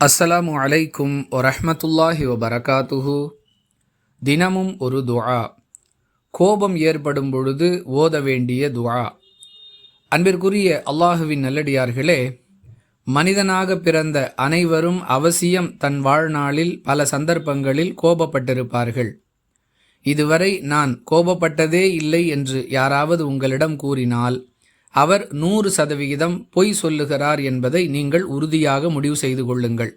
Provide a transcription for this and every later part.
அஸ்ஸலாமு அலைக்கும் வரஹ்மத்துல்லாஹி வபரகாத்துஹு. தினமும் ஒரு துஆ. கோபம் ஏற்படும் பொழுது ஓத வேண்டிய துஆ. அன்பிற்குரிய அல்லாஹுவின் நல்லடியார்களே, மனிதனாக பிறந்த அனைவரும் அவசியம் தன் வாழ்நாளில் பல சந்தர்ப்பங்களில் கோபப்பட்டிருப்பார்கள். இதுவரை நான் கோபப்பட்டதே இல்லை என்று யாராவது உங்களிடம் கூறினால் அவர் 100% பொய் சொல்லுகிறார் என்பதை நீங்கள் உறுதியாக முடிவு செய்து கொள்ளுங்கள்.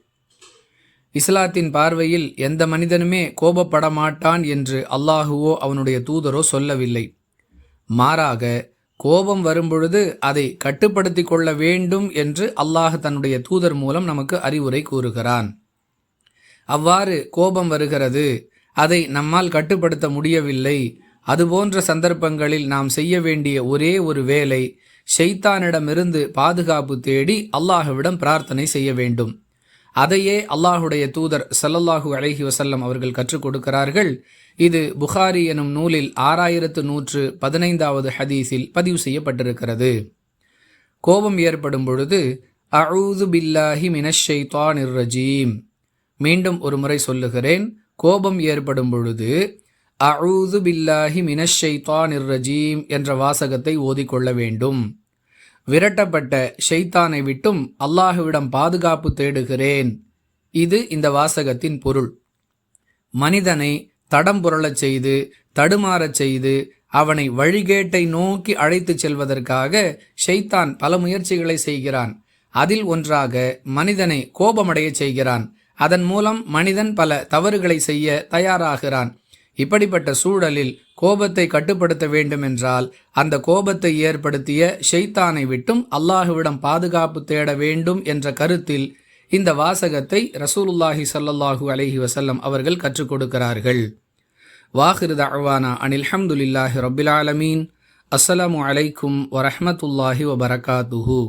இஸ்லாத்தின் பார்வையில் எந்த மனிதனுமே கோபப்பட மாட்டான் என்று அல்லாஹுவோ அவனுடைய தூதரோ சொல்லவில்லை. மாறாக கோபம் வரும்பொழுது அதை கட்டுப்படுத்தி கொள்ள வேண்டும் என்று அல்லாஹ் தன்னுடைய தூதர் மூலம் நமக்கு அறிவுரை கூறுகிறான். அவ்வாறு கோபம் வருகிறது, அதை நம்மால் கட்டுப்படுத்த முடியவில்லை, அதுபோன்ற சந்தர்ப்பங்களில் நாம் செய்ய வேண்டிய ஒரே ஒரு வேலை, ஷைத்தானிடமிருந்து பாதுகாப்பு தேடி அல்லாஹுவிடம் பிரார்த்தனை செய்ய வேண்டும். அதையே அல்லாஹுடைய தூதர் ஸல்லல்லாஹு அலைஹி வஸல்லம் அவர்கள் கற்றுக் கொடுக்கிறார்கள். இது புகாரி எனும் நூலில் 6115வது ஹதீஸில் பதிவு செய்யப்பட்டிருக்கிறது. கோபம் ஏற்படும் பொழுது அஊது பில்லாஹி மினஷ் ஷைத்தானிர் ரஜீம். மீண்டும் ஒரு முறை சொல்லுகிறேன். கோபம் ஏற்படும் பொழுது அஊது பில்லாஹி மினஷ் ஷைத்தானிர் ரஜீம் என்ற வாசகத்தை ஓதிக்கொள்ள வேண்டும். விரட்டப்பட்ட ஷைத்தானை விட்டும் அல்லாஹுவிடம் பாதுகாப்பு தேடுகிறேன். இது இந்த வாசகத்தின் பொருள். மனிதனை தடம் புரளச் செய்து தடுமாறச் செய்து அவனை வழிகேட்டை நோக்கி அழைத்துச் செல்வதற்காக ஷைத்தான் பல முயற்சிகளை செய்கிறான். அதில் ஒன்றாக மனிதனை கோபமடைய செய்கிறான். அதன் மூலம் மனிதன் பல தவறுகளை செய்ய தயாராகிறான். இப்படிப்பட்ட சூழலில் கோபத்தை கட்டுப்படுத்த வேண்டுமென்றால் அந்த கோபத்தை ஏற்படுத்திய ஷைத்தானை விட்டும் அல்லாஹுவிடம் பாதுகாப்பு தேட வேண்டும் என்ற கருத்தில் இந்த வாசகத்தை ரசூலுல்லாஹி ஸல்லல்லாஹு அலைஹி வஸல்லம் அவர்கள் கற்றுக் கொடுக்கிறார்கள். வாஹிரு தஅவானா அனில் ஹம்துலில்லாஹி ரப்பில் ஆலமீன். அஸ்ஸலாமு அலைக்கும் வரஹ்மத்துல்லாஹி வபரகாத்துஹு.